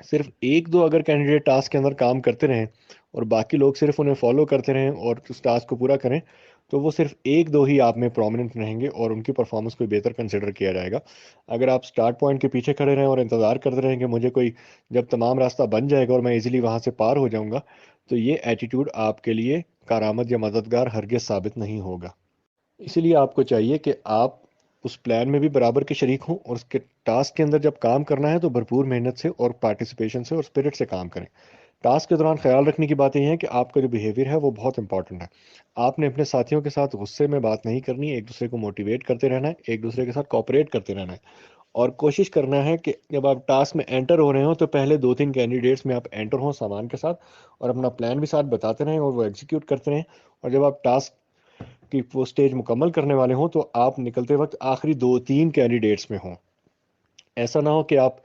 صرف ایک دو اگر کینڈیڈیٹ ٹاسک کے اندر کام کرتے رہیں اور باقی لوگ صرف انہیں فالو کرتے رہیں اور اس ٹاسک کو پورا کریں، تو وہ صرف ایک دو ہی آپ میں پرومیننٹ رہیں گے اور ان کی پرفارمنس کو بہتر کنسیڈر کیا جائے گا۔ اگر آپ سٹارٹ پوائنٹ کے پیچھے کھڑے رہیں اور انتظار کرتے رہیں کہ مجھے کوئی جب تمام راستہ بن جائے گا اور میں ایزیلی وہاں سے پار ہو جاؤں گا، تو یہ ایٹیٹیوڈ آپ کے لیے کارآمد یا مددگار ہرگز ثابت نہیں ہوگا۔ اسی لیے آپ کو چاہیے کہ آپ اس پلان میں بھی برابر کے شریک ہوں، اور اس کے ٹاسک کے اندر جب کام کرنا ہے تو بھرپور محنت سے اور پارٹیسپیشن سے اور اسپرٹ سے کام کریں۔ ٹاسک کے دوران خیال رکھنے کی بات یہ ہے کہ آپ کا جو بیہیویئر ہے وہ بہت امپورٹنٹ ہے۔ آپ نے اپنے ساتھیوں کے ساتھ غصے میں بات نہیں کرنی، ایک دوسرے کو موٹیویٹ کرتے رہنا ہے، ایک دوسرے کے ساتھ کوآپریٹ کرتے رہنا ہے، اور کوشش کرنا ہے کہ جب آپ ٹاسک میں انٹر ہو رہے ہوں تو پہلے دو تین کینڈیڈیٹس میں آپ انٹر ہوں سامان کے ساتھ، اور اپنا پلان بھی ساتھ بتاتے رہیں اور وہ ایگزیکیوٹ کرتے رہیں، اور جب آپ ٹاسک کی وہ سٹیج مکمل کرنے والے ہوں تو آپ نکلتے وقت آخری دو تین کینڈیڈیٹس میں ہوں۔ ایسا نہ ہو کہ آپ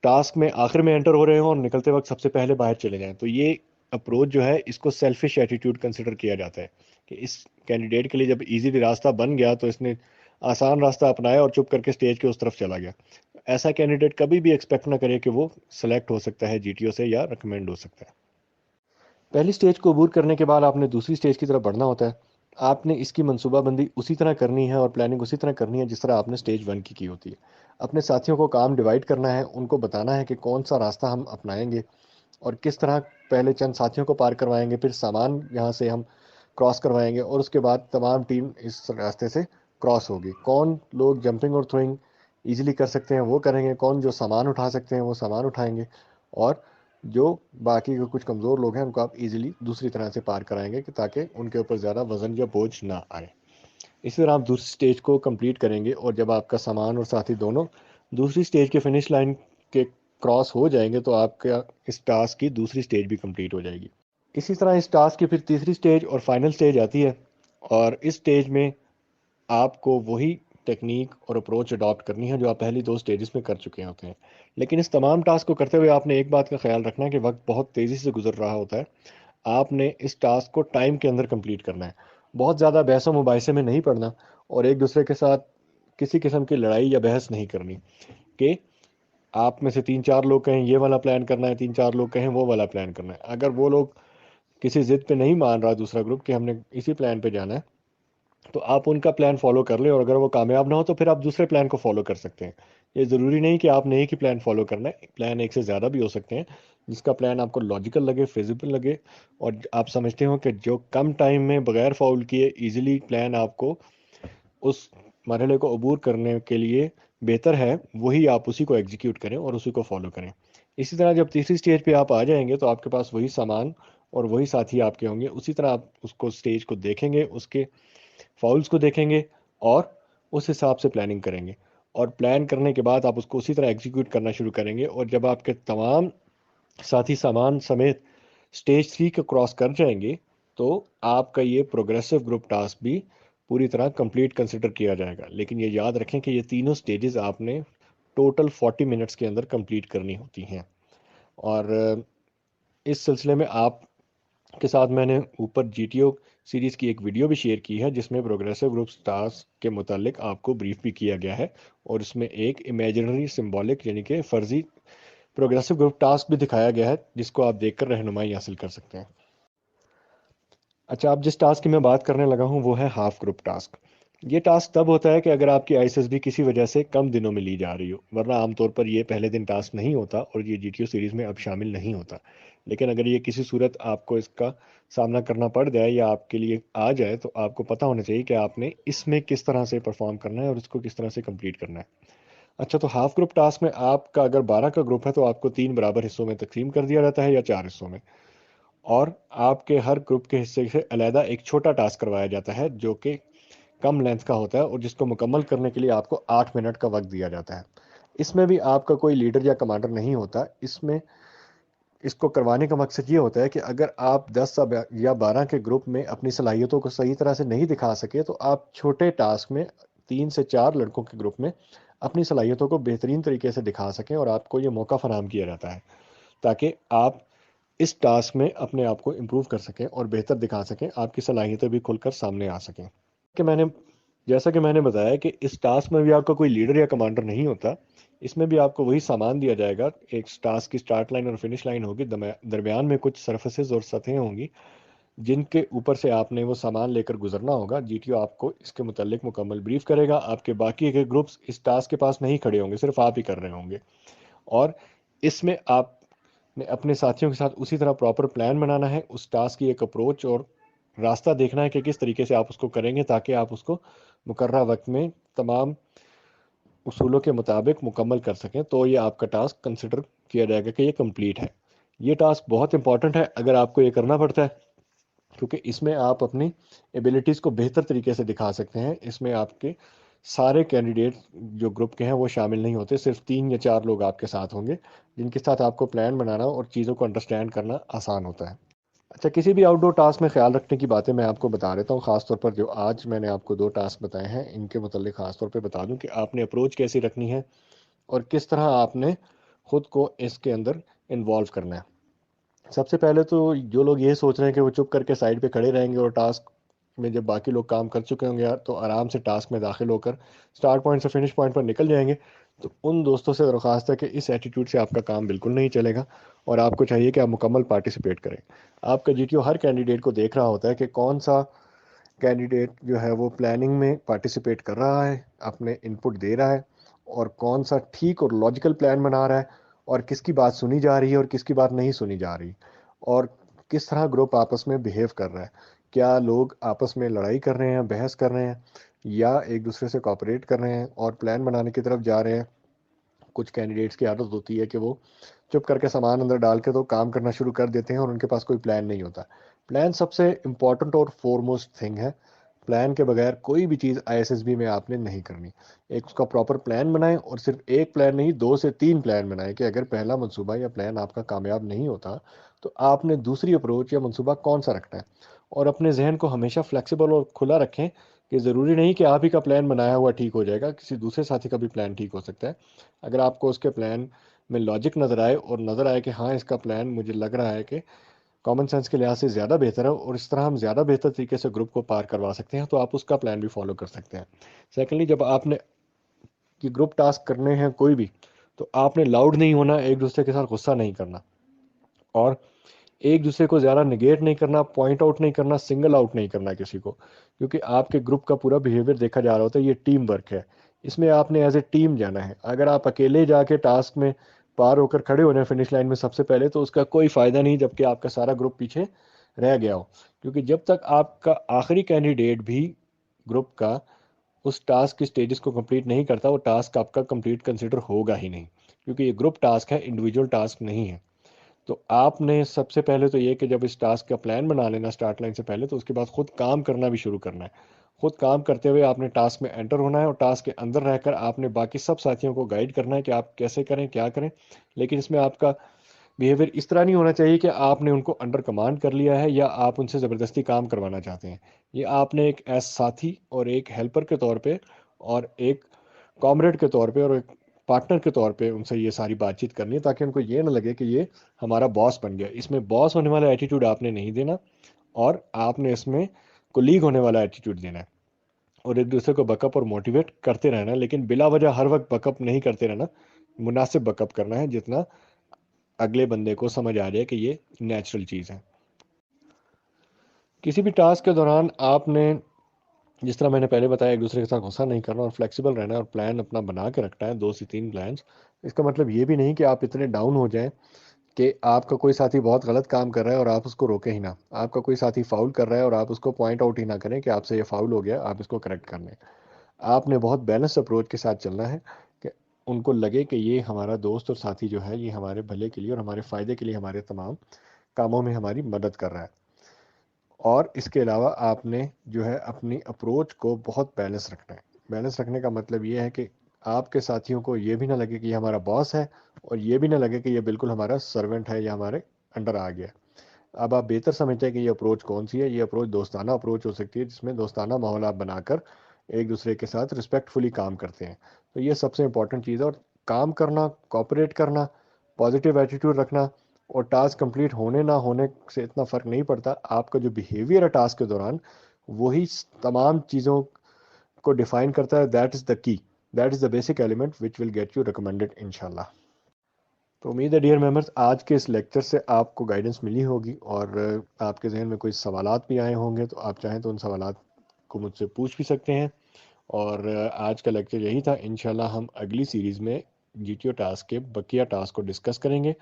ٹاسک میں آخر میں انٹر ہو رہے ہوں اور نکلتے وقت سب سے پہلے باہر چلے جائیں۔ تو یہ اپروچ جو ہے اس کو سیلفش ایٹیٹیوڈ کنسیڈر کیا جاتا ہے کہ اس کینڈیڈیٹ کے لیے جب ایزی راستہ بن گیا تو اس نے آسان راستہ اپنایا اور چپ کر کے سٹیج کے اس طرف چلا گیا۔ ایسا کینڈیڈیٹ کبھی بھی ایکسپیکٹ نہ کرے کہ وہ سلیکٹ ہو سکتا ہے جی ٹی او سے یا ریکمینڈ ہو سکتا ہے۔ پہلی سٹیج کو عبور کرنے کے بعد آپ نے دوسری سٹیج کی طرف بڑھنا ہوتا ہے۔ آپ نے اس کی منصوبہ بندی اسی طرح کرنی ہے اور پلاننگ اسی طرح کرنی ہے جس طرح آپ نے سٹیج 1 کی ہوتی ہے۔ اپنے ساتھیوں کو کام ڈیوائڈ کرنا ہے، ان کو بتانا ہے کہ کون سا راستہ ہم اپنائیں گے اور کس طرح پہلے چند ساتھیوں کو پار کروائیں گے، پھر سامان یہاں سے ہم کراس کروائیں گے، اور اس کے بعد تمام ٹیم اس راستے سے کراس ہوگی۔ کون لوگ جمپنگ اور تھروئنگ ایزیلی کر سکتے ہیں وہ کریں گے، کون جو سامان اٹھا سکتے ہیں وہ سامان اٹھائیں گے، اور جو باقی کے کچھ کمزور لوگ ہیں ان کو آپ ایزیلی دوسری طرح سے پار کرائیں گے کہ تاکہ ان کے اوپر زیادہ وزن یا بوجھ نہ آئے۔ اسی طرح آپ دوسری سٹیج کو کمپلیٹ کریں گے، اور جب آپ کا سامان اور ساتھی دونوں دوسری سٹیج کے فنش لائن کے کراس ہو جائیں گے تو آپ کا اس ٹاسک کی دوسری سٹیج بھی کمپلیٹ ہو جائے گی۔ اسی طرح اس ٹاسک کی پھر تیسری سٹیج اور فائنل سٹیج آتی ہے، اور اس سٹیج میں آپ کو وہی ٹیکنیک اور اپروچ اڈاپٹ کرنی ہے جو آپ پہلی دو سٹیجز میں کر چکے ہوتے ہیں۔ لیکن اس تمام ٹاسک کو کرتے ہوئے آپ نے ایک بات کا خیال رکھنا ہے کہ وقت بہت تیزی سے گزر رہا ہوتا ہے۔ آپ نے اس ٹاسک کو ٹائم کے اندر کمپلیٹ کرنا ہے، بہت زیادہ بحث و مباحثے میں نہیں پڑنا، اور ایک دوسرے کے ساتھ کسی قسم کی لڑائی یا بحث نہیں کرنی کہ آپ میں سے تین چار لوگ کہیں یہ والا پلان کرنا ہے، تین چار لوگ کہیں وہ والا پلان کرنا ہے۔ اگر وہ لوگ کسی ضد پہ نہیں مان رہا دوسرا گروپ کہ ہم نے اسی پلان پہ جانا ہے، تو آپ ان کا پلان فالو کر لیں، اور اگر وہ کامیاب نہ ہو تو پھر آپ دوسرے پلان کو فالو کر سکتے ہیں۔ یہ ضروری نہیں کہ آپ نے ایک ہی پلان فالو کرنا ہے، پلان ایک سے زیادہ بھی ہو سکتے ہیں، جس کا پلان آپ کو لاجیکل لگے، فیزیبل لگے، اور آپ سمجھتے ہو کہ جو کم ٹائم میں بغیر فاؤل کیے ایزیلی پلان آپ کو اس مرحلے کو عبور کرنے کے لیے بہتر ہے، وہی آپ اسی کو ایگزیکیوٹ کریں اور اسی کو فالو کریں۔ اسی طرح جب تیسری سٹیج پہ آپ آ جائیں گے تو آپ کے پاس وہی سامان اور وہی ساتھی آپ کے ہوں گے، اسی طرح آپ اس کو سٹیج کو دیکھیں گے، اس کے فاؤلز کو دیکھیں گے، اور اس حساب سے پلاننگ کریں گے، اور پلان کرنے کے بعد آپ اس کو اسی طرح ایگزیکیوٹ کرنا شروع کریں گے، اور جب آپ کے تمام ساتھی سامان سمیت سٹیج 3 کو کراس کر جائیں گے تو آپ کا یہ پروگریسو گروپ ٹاسک بھی پوری طرح کمپلیٹ کنسیڈر کیا جائے گا۔ لیکن یہ یاد رکھیں کہ یہ تینوں سٹیجز آپ نے ٹوٹل 40 منٹس کے اندر کمپلیٹ کرنی ہوتی ہیں۔ اور اس سلسلے میں آپ کے ساتھ میں نے اوپر جی ٹی او سیریز کی ایک ویڈیو بھی شیئر کی ہے جس میں پروگریسو گروپ ٹاسک کے متعلق آپ کو بریف بھی کیا گیا ہے، اور اس میں ایک امیجنری سمبولک یعنی کہ فرضی پروگریسو گروپ ٹاسک بھی دکھایا گیا ہے جس کو آپ دیکھ کر رہنمائی حاصل کر سکتے ہیں۔ اچھا، اب جس ٹاسک کی میں بات کرنے لگا ہوں وہ ہے ہاف گروپ ٹاسک۔ یہ ٹاسک تب ہوتا ہے کہ اگر آپ کی آئی ایس ایس بی کسی وجہ سے کم دنوں میں لی جا رہی ہو، ورنہ عام طور پر یہ پہلے دن ٹاسک نہیں ہوتا اور یہ جی ٹی او سیریز میں اب شامل نہیں ہوتا۔ لیکن اگر یہ کسی صورت آپ کو اس کا سامنا کرنا پڑ جائے یا آپ کے لیے آ جائے تو آپ کو پتہ ہونا چاہیے کہ آپ نے اس میں کس طرح سے پرفارم کرنا ہے اور اس کو کس طرح سے کمپلیٹ کرنا ہے۔ اچھا، تو ہاف گروپ ٹاسک میں آپ کا اگر 12 کا گروپ ہے تو آپ کو 3 برابر حصوں میں تقسیم کر دیا جاتا ہے یا 4 حصوں میں، اور آپ کے ہر گروپ کے حصے سے علیحدہ ایک چھوٹا ٹاسک کروایا جاتا ہے جو کہ کم لینتھ کا ہوتا ہے اور جس کو مکمل کرنے کے لیے آپ کو 8 منٹ کا وقت دیا جاتا ہے۔ اس میں بھی آپ کا کوئی لیڈر یا کمانڈر نہیں ہوتا، اس میں اس کو کروانے کا مقصد یہ ہوتا ہے کہ اگر آپ 10 یا 12 کے گروپ میں اپنی صلاحیتوں کو صحیح طرح سے نہیں دکھا سکے تو آپ چھوٹے ٹاسک میں 3 سے 4 لڑکوں کے گروپ میں اپنی صلاحیتوں کو بہترین طریقے سے دکھا سکیں، اور آپ کو یہ موقع فراہم کیا جاتا ہے تاکہ آپ اس ٹاسک میں اپنے آپ کو امپروو کر سکیں اور بہتر دکھا سکیں، آپ کی صلاحیتیں بھی کھل کر سامنے آ سکیں۔ کہ میں نے جیسا کہ میں نے بتایا کہ اس ٹاسک میں بھی آپ کا کوئی لیڈر یا کمانڈر نہیں ہوتا، اس میں بھی آپ کو وہی سامان دیا جائے گا، ایک ٹاسک کی سٹارٹ لائن اور فنش لائن ہوگی، درمیان میں کچھ سرفیسز اور سطحیں ہوں گی جن کے اوپر سے آپ نے وہ سامان لے کر گزرنا ہوگا۔ جی ٹی او آپ کو اس کے متعلق مکمل بریف کرے گا، آپ کے باقی کے گروپس اس ٹاسک کے پاس نہیں کھڑے ہوں گے، صرف آپ ہی کر رہے ہوں گے، اور اس میں آپ نے اپنے ساتھیوں کے ساتھ اسی طرح پراپر پلان بنانا ہے، اس ٹاسک کی ایک اپروچ اور راستہ دیکھنا ہے کہ کس طریقے سے آپ اس کو کریں گے تاکہ آپ اس کو مقررہ وقت میں تمام اصولوں کے مطابق مکمل کر سکیں، تو یہ آپ کا ٹاسک کنسیڈر کیا جائے گا کہ یہ کمپلیٹ ہے۔ یہ ٹاسک بہت امپورٹنٹ ہے اگر آپ کو یہ کرنا پڑتا ہے، کیونکہ اس میں آپ اپنی ایبیلٹیز کو بہتر طریقے سے دکھا سکتے ہیں۔ اس میں آپ کے سارے کینڈیڈیٹ جو گروپ کے ہیں وہ شامل نہیں ہوتے، صرف 3 یا 4 لوگ آپ کے ساتھ ہوں گے جن کے ساتھ آپ کو پلان بنانا اور چیزوں کو انڈرسٹینڈ کرنا آسان ہوتا ہے۔ اچھا، کسی بھی آؤٹ ڈور ٹاسک میں خیال رکھنے کی باتیں میں آپ کو بتا دیتا ہوں، خاص طور پر جو آج میں نے آپ کو 2 ٹاسک بتائے ہیں ان کے متعلق خاص طور پہ بتا دوں کہ آپ نے اپروچ کیسی رکھنی ہے اور کس طرح آپ نے خود کو اس کے اندر انوالو کرنا ہے۔ سب سے پہلے تو جو لوگ یہ سوچ رہے ہیں کہ وہ چپ کر کے سائڈ پہ کھڑے رہیں گے اور ٹاسک میں جب باقی لوگ کام کر چکے ہوں گے تو آرام سے ٹاسک میں داخل ہو کر سٹارٹ پوائنٹ سے فنش پوائنٹ پر نکل جائیں گے، تو ان دوستوں سے درخواست ہے کہ اس ایٹیٹیوڈ سے آپ کا کام بالکل نہیں چلے گا، اور آپ کو چاہیے کہ آپ مکمل پارٹیسپیٹ کریں۔ آپ کا جی ٹی او ہر کینڈیڈیٹ کو دیکھ رہا ہوتا ہے کہ کون سا کینڈیڈیٹ جو ہے وہ پلاننگ میں پارٹیسپیٹ کر رہا ہے، اپنے انپٹ دے رہا ہے، اور کون سا ٹھیک اور لاجیکل پلان بنا رہا ہے، اور کس کی بات سنی جا رہی ہے اور کس کی بات نہیں سنی جا رہی، اور کس طرح گروپ آپس میں بیہیو کر رہا ہے۔ کیا لوگ آپس میں لڑائی کر رہے ہیں، بحث کر رہے ہیں، یا ایک دوسرے سے کوآپریٹ کر رہے ہیں اور پلان بنانے کی طرف جا رہے ہیں۔ کچھ کینڈیڈیٹس کی عادت ہوتی ہے کہ وہ چپ کر کے سامان اندر ڈال کے تو کام کرنا شروع کر دیتے ہیں اور ان کے پاس کوئی پلان نہیں ہوتا۔ پلان سب سے امپورٹنٹ اور فورموسٹ تھنگ ہے۔ پلان کے بغیر کوئی بھی چیز آئی ایس ایس بی میں آپ نے نہیں کرنی۔ ایک اس کا پراپر پلان بنائیں، اور صرف ایک پلان نہیں، 2 سے 3 پلان بنائیں کہ اگر پہلا منصوبہ یا پلان آپ کا کامیاب نہیں ہوتا تو آپ نے دوسری اپروچ یا منصوبہ کون سا رکھنا ہے۔ اور اپنے ذہن کو ہمیشہ فلیکسیبل اور کھلا رکھیں کہ ضروری نہیں کہ آپ ہی کا پلان بنایا ہوا ٹھیک ہو جائے گا، کسی دوسرے ساتھی کا بھی پلان ٹھیک ہو سکتا ہے۔ اگر آپ کو اس کے پلان میں لاجک نظر آئے اور نظر آئے کہ ہاں اس کا پلان مجھے لگ رہا ہے کہ کامن سینس کے لحاظ سے زیادہ بہتر ہے اور اس طرح ہم زیادہ بہتر طریقے سے گروپ کو پار کروا سکتے ہیں، تو آپ اس کا پلان بھی فالو کر سکتے ہیں۔ سیکنڈلی، جب آپ نے یہ گروپ ٹاسک کرنے ہیں کوئی بھی، تو آپ نے لاؤڈ نہیں ہونا، ایک دوسرے کے ساتھ غصہ نہیں کرنا، اور ایک دوسرے کو زیادہ نگیٹ نہیں کرنا، پوائنٹ آؤٹ نہیں کرنا، سنگل آؤٹ نہیں کرنا کسی کو، کیونکہ آپ کے گروپ کا پورا بیہیویئر دیکھا جا رہا ہوتا ہے۔ یہ ٹیم ورک ہے، اس میں آپ نے ایز اے ٹیم جانا ہے۔ اگر آپ اکیلے جا کے ٹاسک میں پار ہو کر کھڑے ہونے فنش لائن میں سب سے پہلے، تو اس کا کوئی فائدہ نہیں جبکہ آپ کا سارا گروپ پیچھے رہ گیا ہو، کیونکہ جب تک آپ کا آخری کینڈیڈیٹ بھی گروپ کا اس ٹاسک کی سٹیجز کو کمپلیٹ نہیں کرتا، وہ ٹاسک آپ کا کمپلیٹ کنسیڈر ہوگا ہی نہیں، کیونکہ یہ گروپ ٹاسک ہے، انڈیویجول ٹاسک نہیں ہے۔ تو آپ نے سب سے پہلے تو یہ کہ جب اس ٹاسک کا پلان بنا لینا سٹارٹ لائن سے پہلے، تو اس کے بعد خود کام کرنا بھی شروع کرنا ہے۔ خود کام کرتے ہوئے آپ نے ٹاسک میں انٹر ہونا ہے، اور ٹاسک کے اندر رہ کر آپ نے باقی سب ساتھیوں کو گائیڈ کرنا ہے کہ آپ کیسے کریں، کیا کریں، لیکن اس میں آپ کا بیہیویئر اس طرح نہیں ہونا چاہیے کہ آپ نے ان کو انڈر کمانڈ کر لیا ہے یا آپ ان سے زبردستی کام کروانا چاہتے ہیں۔ یہ آپ نے ایک ایز ساتھی اور ایک ہیلپر کے طور پہ اور ایک کامریڈ کے طور پہ اور ایک پارٹنر کے طور پہ ان سے یہ ساری بات چیت کرنی ہے، تاکہ ان کو یہ نہ لگے کہ یہ ہمارا باس بن گیا۔ اس میں باس ہونے والا ایٹیٹیوڈ آپ نے نہیں دینا، اور آپ نے اس میں کولیگ ہونے والا ایٹیٹیوڈ دینا ہے، اور ایک دوسرے کو بک اپ اور موٹیویٹ کرتے رہنا ہے، لیکن بلا وجہ ہر وقت بک اپ نہیں کرتے رہنا، مناسب بک اپ کرنا ہے جتنا اگلے بندے کو سمجھ آ جائے کہ یہ نیچرل چیز ہے۔ کسی بھی ٹاسک کے دوران آپ نے، جس طرح میں نے پہلے بتایا، ایک دوسرے کے ساتھ غصہ نہیں کرنا اور فلیکسیبل رہنا ہے، اور پلان اپنا بنا کے رکھنا ہے، 2 سے 3 پلانس۔ اس کا مطلب یہ بھی نہیں کہ آپ اتنے ڈاؤن ہو جائیں کہ آپ کا کوئی ساتھی بہت غلط کام کر رہا ہے اور آپ اس کو روکیں ہی نہ، آپ کا کوئی ساتھی فاؤل کر رہا ہے اور آپ اس کو پوائنٹ آؤٹ ہی نہ کریں کہ آپ سے یہ فاؤل ہو گیا، آپ اس کو کریکٹ کر لیں۔ آپ نے بہت بیلنس اپروچ کے ساتھ چلنا ہے کہ ان کو لگے کہ یہ ہمارا دوست اور ساتھی جو ہے یہ ہمارے بھلے کے لیے اور ہمارے فائدے کے لیے ہمارے تمام کاموں میں ہماری مدد کر رہا ہے۔ اور اس کے علاوہ آپ نے جو ہے اپنی اپروچ کو بہت بیلنس رکھنا ہے۔ بیلنس رکھنے کا مطلب یہ ہے کہ آپ کے ساتھیوں کو یہ بھی نہ لگے کہ یہ ہمارا باس ہے، اور یہ بھی نہ لگے کہ یہ بالکل ہمارا سرونٹ ہے یا ہمارے انڈر آ گیا ہے۔ اب آپ بہتر سمجھتے ہیں کہ یہ اپروچ کون سی ہے۔ یہ اپروچ دوستانہ اپروچ ہو سکتی ہے، جس میں دوستانہ ماحول آپ بنا کر ایک دوسرے کے ساتھ رسپیکٹفلی کام کرتے ہیں۔ تو یہ سب سے امپورٹنٹ چیز ہے، اور کام کرنا، کوآپریٹ کرنا، پازیٹیو ایٹیٹیوڈ رکھنا، اور ٹاسک کمپلیٹ ہونے نہ ہونے سے اتنا فرق نہیں پڑتا۔ آپ کا جو بیہیویئر ہے ٹاسک کے دوران، وہی تمام چیزوں کو ڈیفائن کرتا ہے. That is the key, that is the basic element which will get you recommended انشاءاللہ. تو امید ہے ڈیئر ممبرس آج کے اس لیکچر سے آپ کو گائیڈنس ملی ہوگی اور آپ کے ذہن میں کوئی سوالات بھی آئے ہوں گے, تو آپ چاہیں تو ان سوالات کو مجھ سے پوچھ بھی سکتے ہیں. اور آج کا لیکچر یہی تھا. انشاءاللہ ہم اگلی سیریز میں جی ٹی او ٹاسک کے بقیہ ٹاسک کو ڈسکس کریں گے,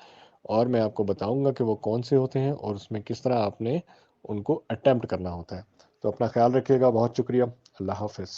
اور میں آپ کو بتاؤں گا کہ وہ کون سے ہوتے ہیں اور اس میں کس طرح آپ نے ان کو اٹیمپٹ کرنا ہوتا ہے. تو اپنا خیال رکھیے گا. بہت شکریہ. اللہ حافظ.